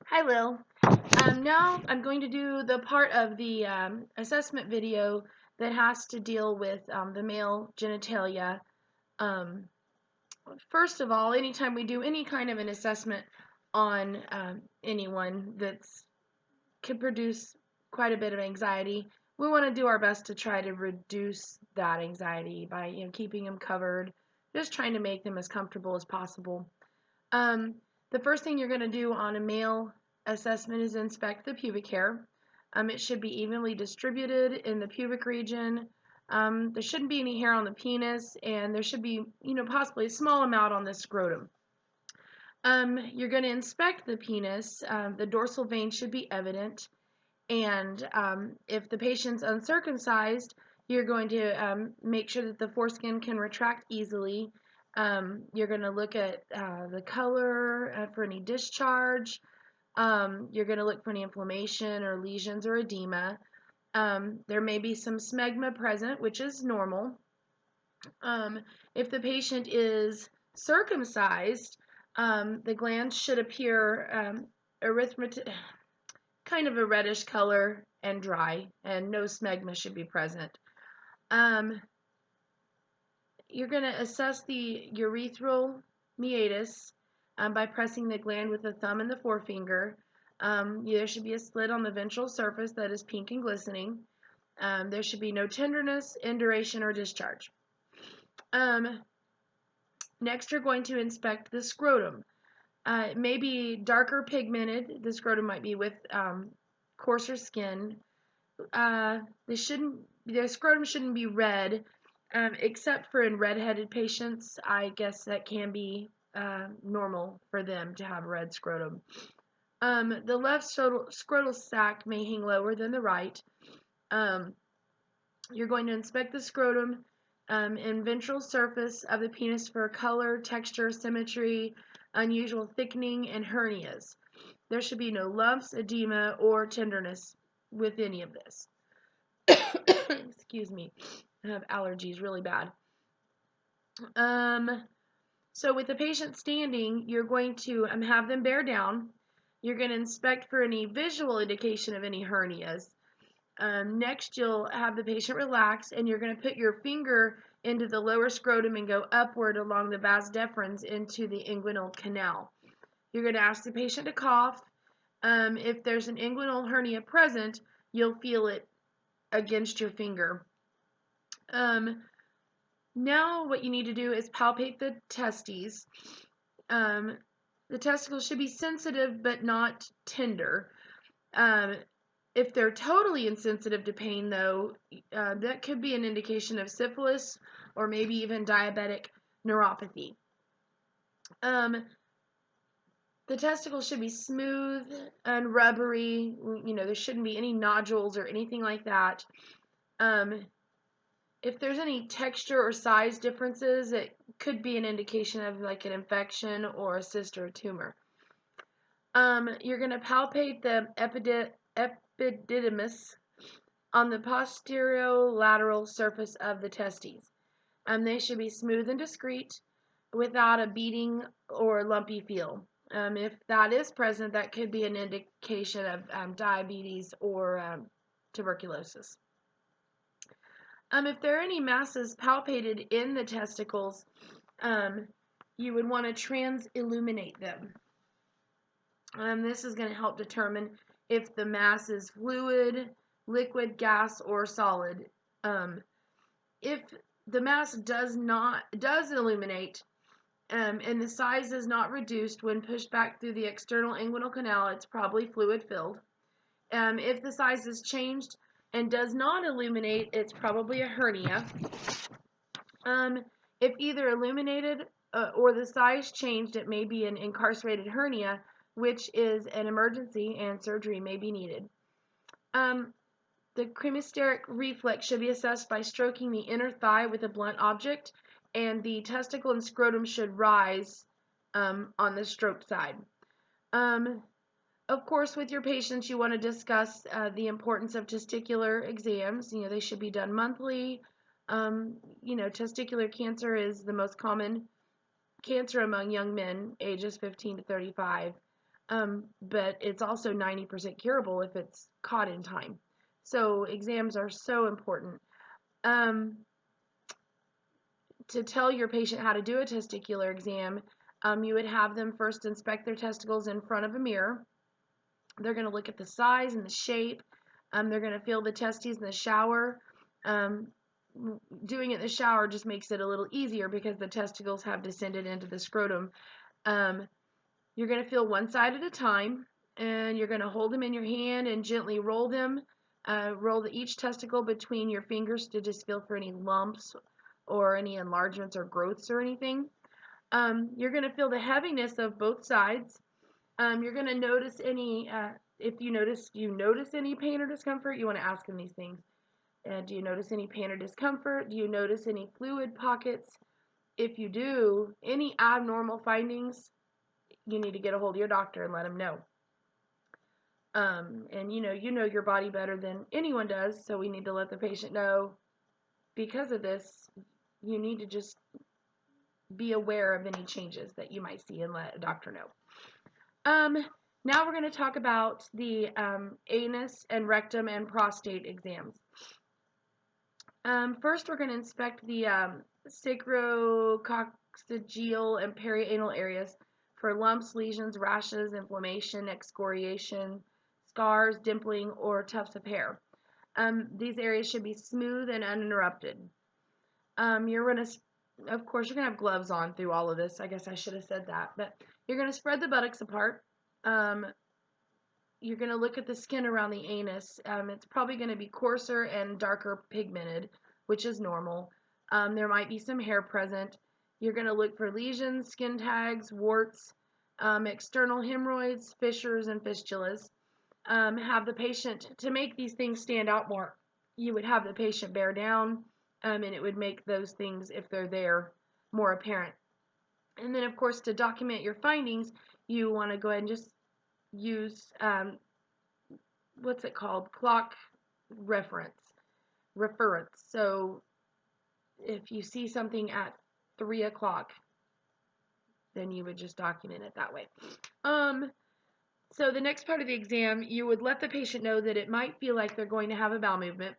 Hi, Lil. Now I'm going to do the part of the assessment video that has to deal with the male genitalia. Um, First of all, anytime we do any kind of an assessment on anyone that's could produce quite a bit of anxiety, we want to do our best to try to reduce that anxiety by keeping them covered, just trying to make them as comfortable as possible. Um, the first thing you're going to do on a male assessment is inspect the pubic hair. It should be evenly distributed in the pubic region. There shouldn't be any hair on the penis, and there should be, possibly a small amount on the scrotum. You're going to inspect the penis. The dorsal vein should be evident, and if the patient's uncircumcised, you're going to make sure that the foreskin can retract easily. You're going to look at the color for any discharge. You're going to look for any inflammation or lesions or edema. There may be some smegma present, which is normal. If the patient is circumcised, the glands should appear kind of a reddish color and dry, and no smegma should be present. You're going to assess the urethral meatus by pressing the gland with the thumb and the forefinger. There should be a slit on the ventral surface that is pink and glistening. There should be no tenderness, induration, or discharge. Next, you're going to inspect the scrotum. It may be darker pigmented. The scrotum might be with coarser skin. The scrotum shouldn't be red, except for in redheaded patients. I guess that can be normal for them to have red scrotum. The left scrotal sac may hang lower than the right. You're going to inspect the scrotum and ventral surface of the penis for color, texture, symmetry, unusual thickening, and hernias. There should be no lumps, edema, or tenderness with any of this. Excuse me, I have allergies really bad. So with the patient standing, you're going to have them bear down. You're going to inspect for any visual indication of any hernias. Next, you'll have the patient relax, and you're going to put your finger into the lower scrotum and go upward along the vas deferens into the inguinal canal. You're going to ask the patient to cough. If there's an inguinal hernia present, you'll feel it against your finger. Now what you need to do is palpate the testes. The testicles should be sensitive but not tender. If they're totally insensitive to pain, though, that could be an indication of syphilis or maybe even diabetic neuropathy. The testicles should be smooth and rubbery. There shouldn't be any nodules or anything like that. If there's any texture or size differences, it could be an indication of like an infection or a cyst or a tumor. You're going to palpate the epididymis on the posterolateral surface of the testes. They should be smooth and discreet without a beating or lumpy feel. If that is present, that could be an indication of diabetes or tuberculosis. If there are any masses palpated in the testicles, you would want to transilluminate them. This is going to help determine if the mass is fluid, liquid, gas, or solid. If the mass does illuminate, and the size is not reduced when pushed back through the external inguinal canal, it's probably fluid filled. If the size is changed and does not illuminate, it's probably a hernia. If either illuminated or the size changed, it may be an incarcerated hernia, which is an emergency and surgery may be needed. The cremasteric reflex should be assessed by stroking the inner thigh with a blunt object, and the testicle and scrotum should rise on the stroked side. Of course, with your patients, you want to discuss the importance of testicular exams. They should be done monthly. Testicular cancer is the most common cancer among young men ages 15 to 35. but it's also 90% curable if it's caught in time. So exams are so important. Um, to tell your patient how to do a testicular exam, you would have them first inspect their testicles in front of a mirror. They're going to look at the size and the shape. They're going to feel the testes in the shower. Um, doing it in the shower just makes it a little easier because the testicles have descended into the scrotum. Um, you're going to feel one side at a time, and you're going to hold them in your hand and gently roll them. Roll each testicle between your fingers to just feel for any lumps or any enlargements or growths or anything. You're going to feel the heaviness of both sides. You're going to notice any, if you notice any pain or discomfort, you want to ask them these things. Do you notice any pain or discomfort? Do you notice any fluid pockets? If you do, any abnormal findings, you need to get a hold of your doctor and let them know. And you know your body better than anyone does, so we need to let the patient know because of this, you need to just be aware of any changes that you might see and let a doctor know. Now we're going to talk about the anus and rectum and prostate exams. First, we're going to inspect the sacrococcygeal and perianal areas for lumps, lesions, rashes, inflammation, excoriation, scars, dimpling, or tufts of hair. These areas should be smooth and uninterrupted. You're going to, of course, you're going to have gloves on through all of this. I guess I should have said that. But you're going to spread the buttocks apart. You're going to look at the skin around the anus. It's probably going to be coarser and darker pigmented, which is normal. There might be some hair present. You're going to look for lesions, skin tags, warts, external hemorrhoids, fissures, and fistulas. Have the patient, to make these things stand out more, you would have the patient bear down, and it would make those things, if they're there, more apparent. And then, of course, to document your findings, you want to go ahead and just use, what's it called? Clock reference. So if you see something at 3 o'clock, then you would just document it that way. So the next part of the exam, you would let the patient know that it might feel like they're going to have a bowel movement,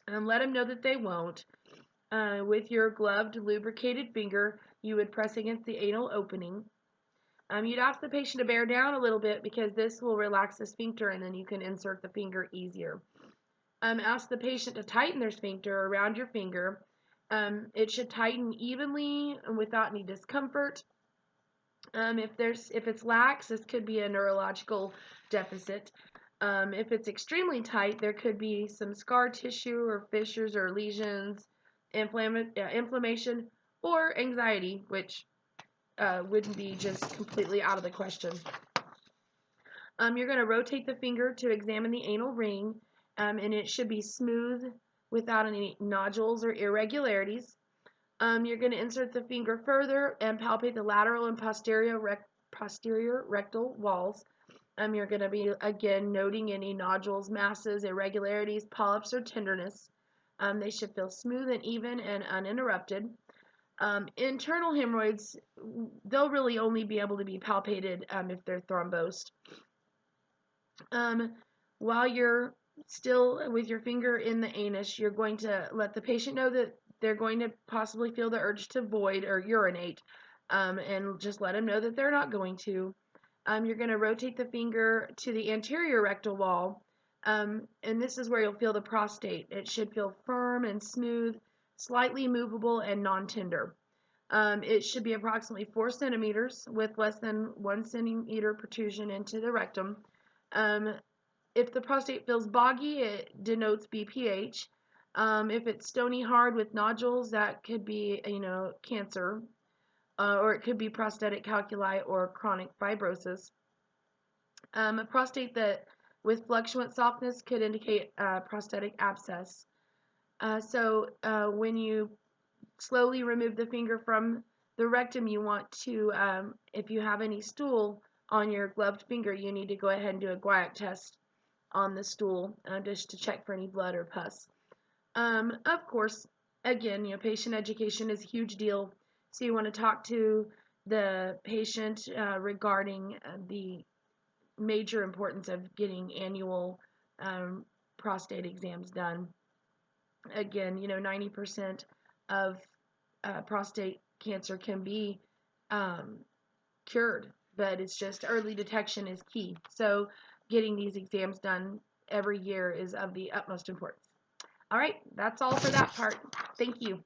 and let them know that they won't. With your gloved, lubricated finger, you would press against the anal opening. You'd ask the patient to bear down a little bit because this will relax the sphincter, and then you can insert the finger easier. Ask the patient to tighten their sphincter around your finger. It should tighten evenly and without any discomfort. If it's lax, this could be a neurological deficit. If it's extremely tight, there could be some scar tissue or fissures or lesions, inflammation, or anxiety, which wouldn't be just completely out of the question. You're going to rotate the finger to examine the anal ring, and it should be smooth without any nodules or irregularities. You're going to insert the finger further and palpate the lateral and posterior rectal walls. You're going to be, again, noting any nodules, masses, irregularities, polyps, or tenderness. They should feel smooth and even and uninterrupted. Internal hemorrhoids, they'll really only be able to be palpated if they're thrombosed. While you're still with your finger in the anus, you're going to let the patient know that they're going to possibly feel the urge to void or urinate, and just let them know that they're not going to. You're going to rotate the finger to the anterior rectal wall, and this is where you'll feel the prostate. It should feel firm and smooth, slightly movable, and non-tender. It should be approximately 4 centimeters with less than 1 centimeter protrusion into the rectum. If the prostate feels boggy, it denotes BPH. If it's stony hard with nodules, that could be, cancer, or it could be prostatic calculi or chronic fibrosis. A prostate that with fluctuant softness could indicate prostatic abscess. So when you slowly remove the finger from the rectum, you want to, if you have any stool on your gloved finger, you need to go ahead and do a guaiac test on the stool just to check for any blood or pus. Of course, again, patient education is a huge deal. So you want to talk to the patient regarding the major importance of getting annual prostate exams done. Again, 90% of prostate cancer can be cured, but it's just early detection is key. So getting these exams done every year is of the utmost importance. All right, that's all for that part. Thank you.